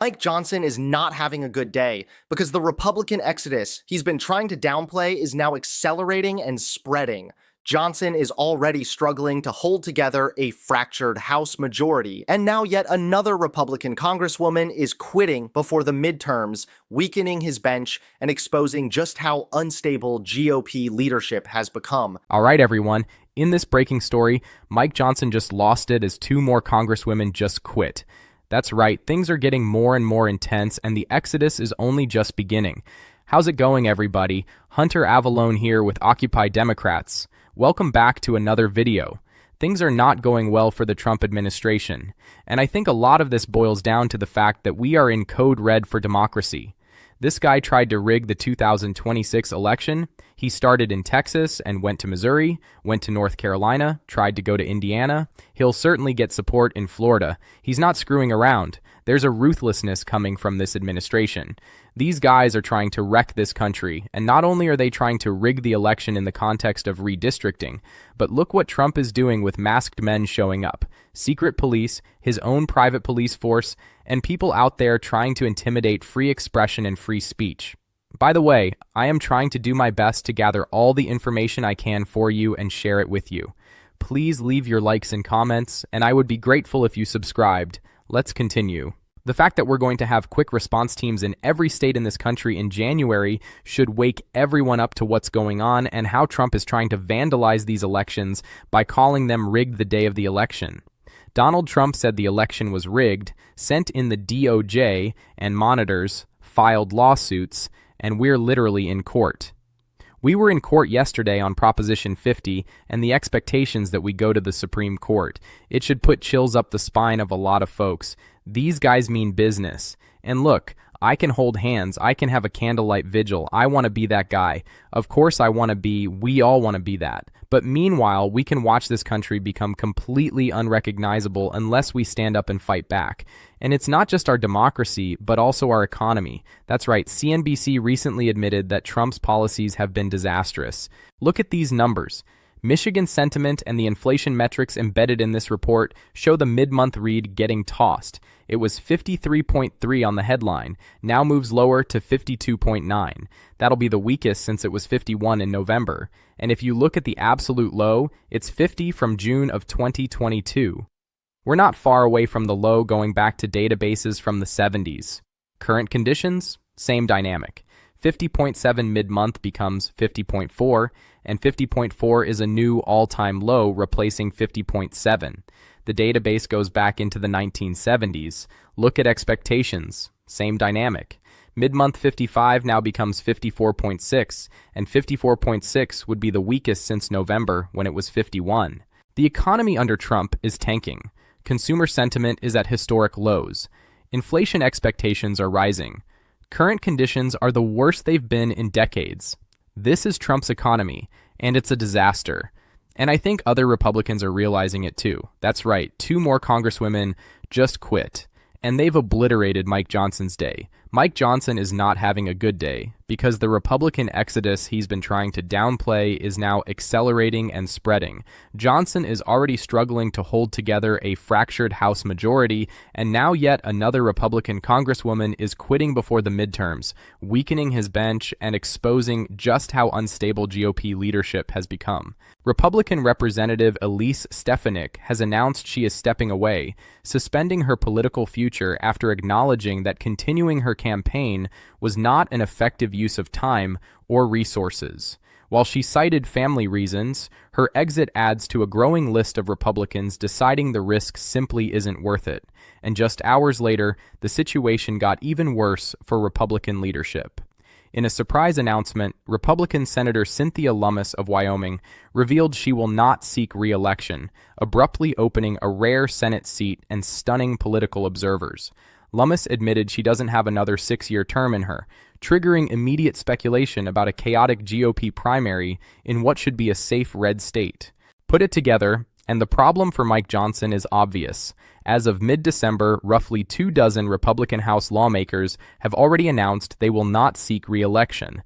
Mike Johnson is not having a good day because the Republican exodus he's been trying to downplay is now accelerating and spreading. Johnson is already struggling to hold together a fractured House majority, and now yet another Republican congresswoman is quitting before the midterms, weakening his bench and exposing just how unstable GOP leadership has become. All right, everyone. In this breaking story, Mike Johnson just lost it as two more congresswomen just quit. That's right, things are getting more and more intense, and the exodus is only just beginning. How's it going, everybody? Hunter Avallone here with Occupy Democrats. Welcome back to another video. Things are not going well for the Trump administration, and I think a lot of this boils down to the fact that we are in code red for democracy. This guy tried to rig the 2026 election. He started in Texas and went to Missouri, went to North Carolina, tried to go to Indiana. He'll certainly get support in Florida. He's not screwing around. There's a ruthlessness coming from this administration. These guys are trying to wreck this country, and not only are they trying to rig the election in the context of redistricting, but look what Trump is doing with masked men showing up, secret police, his own private police force, and people out there trying to intimidate free expression and free speech. By the way, I am trying to do my best to gather all the information I can for you and share it with you. Please leave your likes and comments, and I would be grateful if you subscribed. Let's continue. The fact that we're going to have quick response teams in every state in this country in January should wake everyone up to what's going on and how Trump is trying to vandalize these elections by calling them rigged the day of the election. Donald Trump said the election was rigged, sent in the DOJ and monitors, filed lawsuits, and we're literally in court. We were in court yesterday on Proposition 50 and the expectations that we go to the Supreme Court. It should put chills up the spine of a lot of folks. These guys mean business. And look, I can hold hands. I can have a candlelight vigil. I want to be that guy. Of course we all want to be that. But meanwhile, we can watch this country become completely unrecognizable unless we stand up and fight back. And it's not just our democracy, but also our economy. That's right, CNBC recently admitted that Trump's policies have been disastrous. Look at these numbers. Michigan sentiment and the inflation metrics embedded in this report show the mid-month read getting tossed. It was 53.3 on the headline, now moves lower to 52.9. That'll be the weakest since it was 51 in November. And if you look at the absolute low, it's 50 from June of 2022. We're not far away from the low going back to databases from the 70s. Current conditions? Same dynamic. 50.7 mid-month becomes 50.4, and 50.4 is a new all-time low replacing 50.7. The database goes back into the 1970s. Look at expectations. Same dynamic. Mid-month 55 now becomes 54.6, and 54.6 would be the weakest since November when it was 51. The economy under Trump is tanking. Consumer sentiment is at historic lows. Inflation expectations are rising. Current conditions are the worst they've been in decades. This is Trump's economy, and it's a disaster. And I think other Republicans are realizing it too. That's right, two more congresswomen just quit, and they've obliterated Mike Johnson's day. Mike Johnson is not having a good day because the Republican exodus he's been trying to downplay is now accelerating and spreading. Johnson is already struggling to hold together a fractured House majority, and now yet another Republican congresswoman is quitting before the midterms, weakening his bench and exposing just how unstable GOP leadership has become. Republican Representative Elise Stefanik has announced she is stepping away, suspending her political future after acknowledging that continuing her campaign was not an effective use of time or resources. While she cited family reasons, her exit adds to a growing list of Republicans deciding the risk simply isn't worth it. And just hours later, the situation got even worse for Republican leadership. In a surprise announcement, Republican Senator Cynthia Lummis of Wyoming revealed she will not seek re-election, abruptly opening a rare Senate seat and stunning political observers. Lummis admitted she doesn't have another 6-year term in her, triggering immediate speculation about a chaotic GOP primary in what should be a safe red state. Put it together, and the problem for Mike Johnson is obvious. As of mid-December, roughly 24 Republican House lawmakers have already announced they will not seek re-election.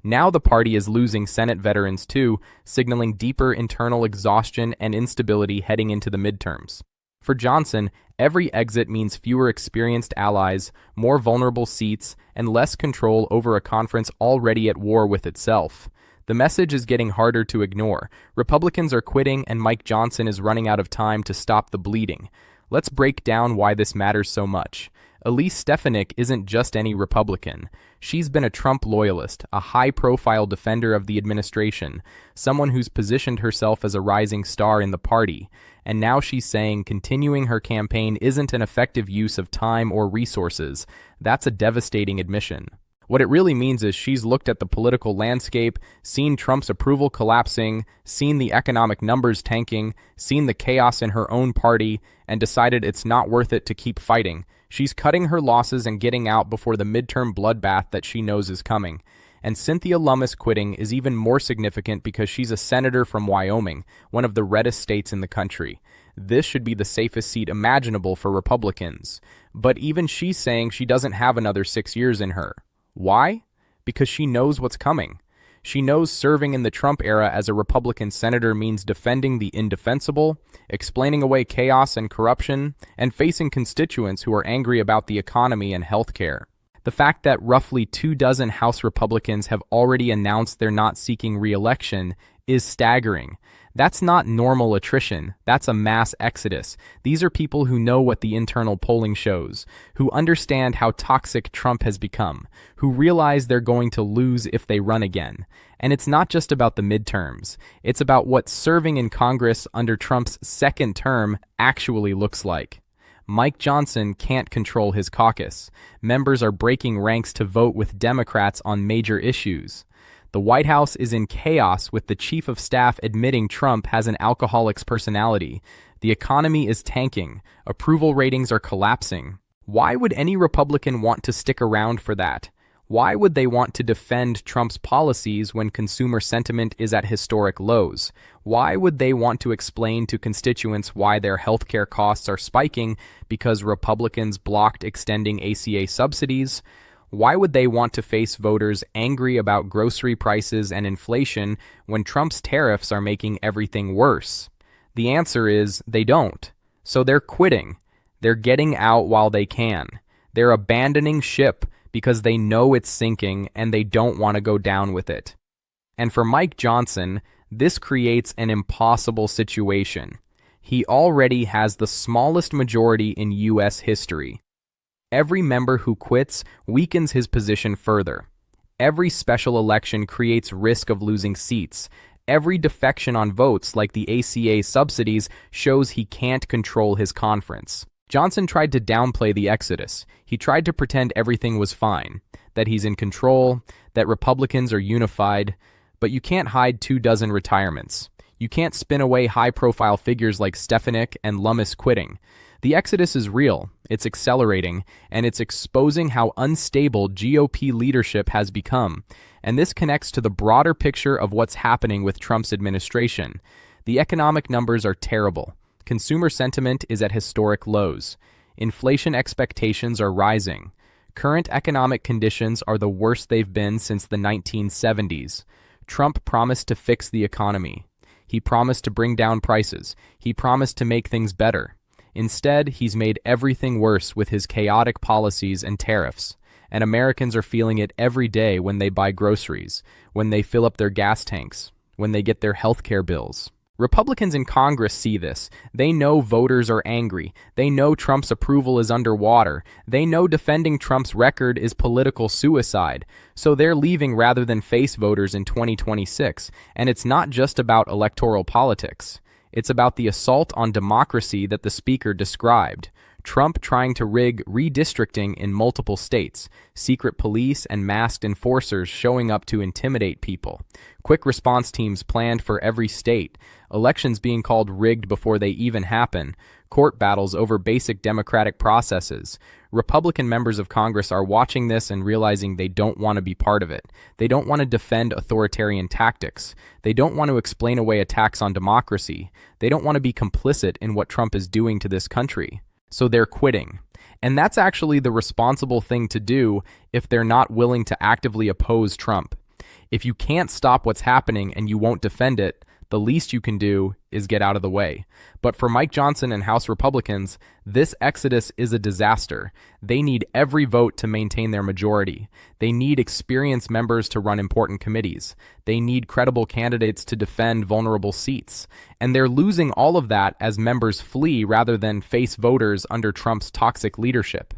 Now the party is losing Senate veterans too, signaling deeper internal exhaustion and instability heading into the midterms. For Johnson, Every exit means fewer experienced allies, more vulnerable seats, and less control over a conference already at war with itself. The message is getting harder to ignore. Republicans are quitting, and Mike Johnson is running out of time to stop the bleeding. Let's break down why this matters so much. Elise Stefanik isn't just any Republican. She's been a Trump loyalist, a high-profile defender of the administration, someone who's positioned herself as a rising star in the party. And now she's saying continuing her campaign isn't an effective use of time or resources. That's a devastating admission. What it really means is she's looked at the political landscape, seen Trump's approval collapsing, seen the economic numbers tanking, seen the chaos in her own party, and decided it's not worth it to keep fighting. She's cutting her losses and getting out before the midterm bloodbath that she knows is coming. And Cynthia Lummis quitting is even more significant because she's a senator from Wyoming, one of the reddest states in the country. This should be the safest seat imaginable for Republicans. But even she's saying she doesn't have another 6 years in her. Why? Because she knows what's coming. She knows serving in the Trump era as a Republican senator means defending the indefensible, explaining away chaos and corruption, and facing constituents who are angry about the economy and health care. The fact that roughly 24 House Republicans have already announced they're not seeking re-election is staggering. That's not normal attrition, that's a mass exodus. These are people who know what the internal polling shows, who understand how toxic Trump has become, who realize they're going to lose if they run again. And it's not just about the midterms, it's about what serving in Congress under Trump's second term actually looks like. Mike Johnson can't control his caucus. Members are breaking ranks to vote with Democrats on major issues. The White House is in chaos with the chief of staff admitting Trump has an alcoholic's personality. The economy is tanking. Approval ratings are collapsing. Why would any Republican want to stick around for that? Why would they want to defend Trump's policies when consumer sentiment is at historic lows? Why would they want to explain to constituents why their healthcare costs are spiking because Republicans blocked extending ACA subsidies? Why would they want to face voters angry about grocery prices and inflation when Trump's tariffs are making everything worse? The answer is they don't. So they're quitting. They're getting out while they can. They're abandoning ship because they know it's sinking and they don't want to go down with it. And for Mike Johnson, this creates an impossible situation. He already has the smallest majority in U.S. history. Every member who quits weakens his position further. Every special election creates risk of losing seats. Every defection on votes, like the ACA subsidies, shows he can't control his conference. Johnson tried to downplay the exodus. He tried to pretend everything was fine, that he's in control, that Republicans are unified, but you can't hide 24 retirements. You can't spin away high-profile figures like Stefanik and Lummis quitting. The exodus is real, it's accelerating, and it's exposing how unstable GOP leadership has become. And this connects to the broader picture of what's happening with Trump's administration. The economic numbers are terrible. Consumer sentiment is at historic lows. Inflation expectations are rising. Current economic conditions are the worst they've been since the 1970s. Trump promised to fix the economy. He promised to bring down prices. He promised to make things better. Instead, he's made everything worse with his chaotic policies and tariffs. And Americans are feeling it every day when they buy groceries, when they fill up their gas tanks, when they get their health care bills. Republicans in Congress see this. They know voters are angry. They know Trump's approval is underwater. They know defending Trump's record is political suicide. So they're leaving rather than face voters in 2026. And it's not just about electoral politics. It's about the assault on democracy that the speaker described. Trump trying to rig redistricting in multiple states, secret police and masked enforcers showing up to intimidate people, quick response teams planned for every state, elections being called rigged before they even happen, court battles over basic democratic processes. Republican members of Congress are watching this and realizing they don't want to be part of it. They don't want to defend authoritarian tactics. They don't want to explain away attacks on democracy. They don't want to be complicit in what Trump is doing to this country. So they're quitting. And that's actually the responsible thing to do if they're not willing to actively oppose Trump. If you can't stop what's happening and you won't defend it, The least you can do is get out of the way. But for Mike Johnson and House Republicans, this exodus is a disaster. They need every vote to maintain their majority. They need experienced members to run important committees. They need credible candidates to defend vulnerable seats. And they're losing all of that as members flee rather than face voters under Trump's toxic leadership.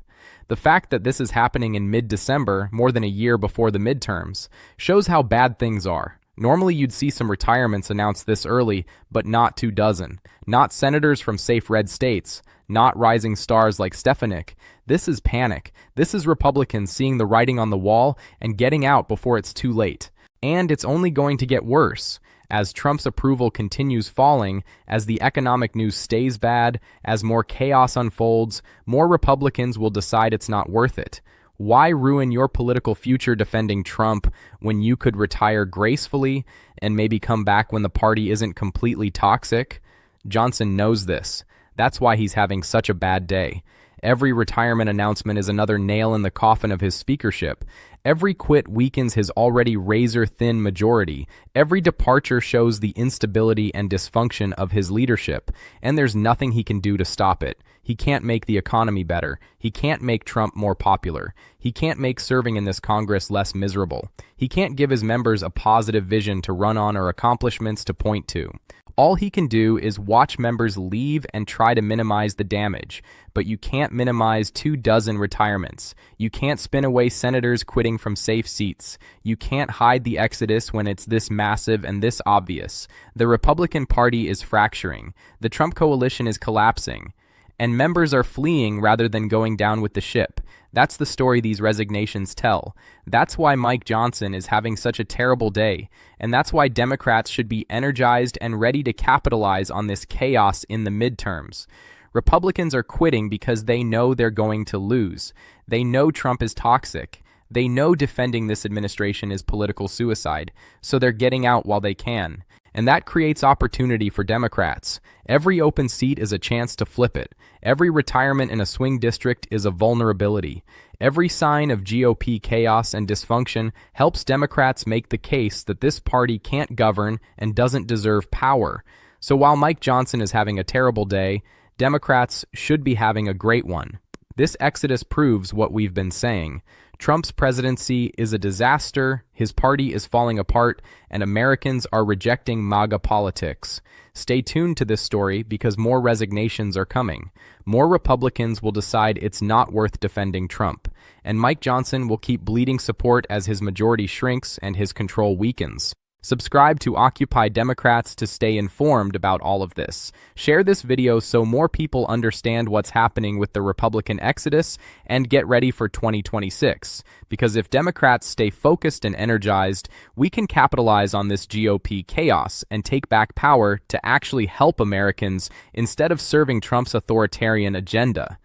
The fact that this is happening in mid-December, more than a year before the midterms, shows how bad things are. Normally you'd see some retirements announced this early, but not 24. Not senators from safe red states, not rising stars like Stefanik. This is panic. This is Republicans seeing the writing on the wall and getting out before it's too late. And it's only going to get worse. As Trump's approval continues falling, as the economic news stays bad, as more chaos unfolds, more Republicans will decide it's not worth it. Why ruin your political future defending Trump when you could retire gracefully and maybe come back when the party isn't completely toxic? Johnson knows this. That's why he's having such a bad day. Every retirement announcement is another nail in the coffin of his speakership. Every quit weakens his already razor-thin majority. Every departure shows the instability and dysfunction of his leadership, and there's nothing he can do to stop it. He can't make the economy better. He can't make Trump more popular. He can't make serving in this Congress less miserable. He can't give his members a positive vision to run on or accomplishments to point to. All he can do is watch members leave and try to minimize the damage, but you can't minimize 24 retirements. You can't spin away senators quitting from safe seats. You can't hide the exodus when it's this massive and this obvious. The Republican Party is fracturing. The Trump coalition is collapsing. And members are fleeing rather than going down with the ship. That's the story these resignations tell. That's why Mike Johnson is having such a terrible day. And that's why Democrats should be energized and ready to capitalize on this chaos in the midterms. Republicans are quitting because they know they're going to lose. They know Trump is toxic. They know defending this administration is political suicide. So they're getting out while they can. And that creates opportunity for Democrats. Every open seat is a chance to flip it. Every retirement in a swing district is a vulnerability. Every sign of GOP chaos and dysfunction helps Democrats make the case that this party can't govern and doesn't deserve power. So while Mike Johnson is having a terrible day, Democrats should be having a great one. This exodus proves what we've been saying. Trump's presidency is a disaster, his party is falling apart, and Americans are rejecting MAGA politics. Stay tuned to this story because more resignations are coming. More Republicans will decide it's not worth defending Trump, and Mike Johnson will keep bleeding support as his majority shrinks and his control weakens. Subscribe to Occupy Democrats to stay informed about all of this. Share this video so more people understand what's happening with the Republican exodus and get ready for 2026. Because if Democrats stay focused and energized, we can capitalize on this GOP chaos and take back power to actually help Americans instead of serving Trump's authoritarian agenda.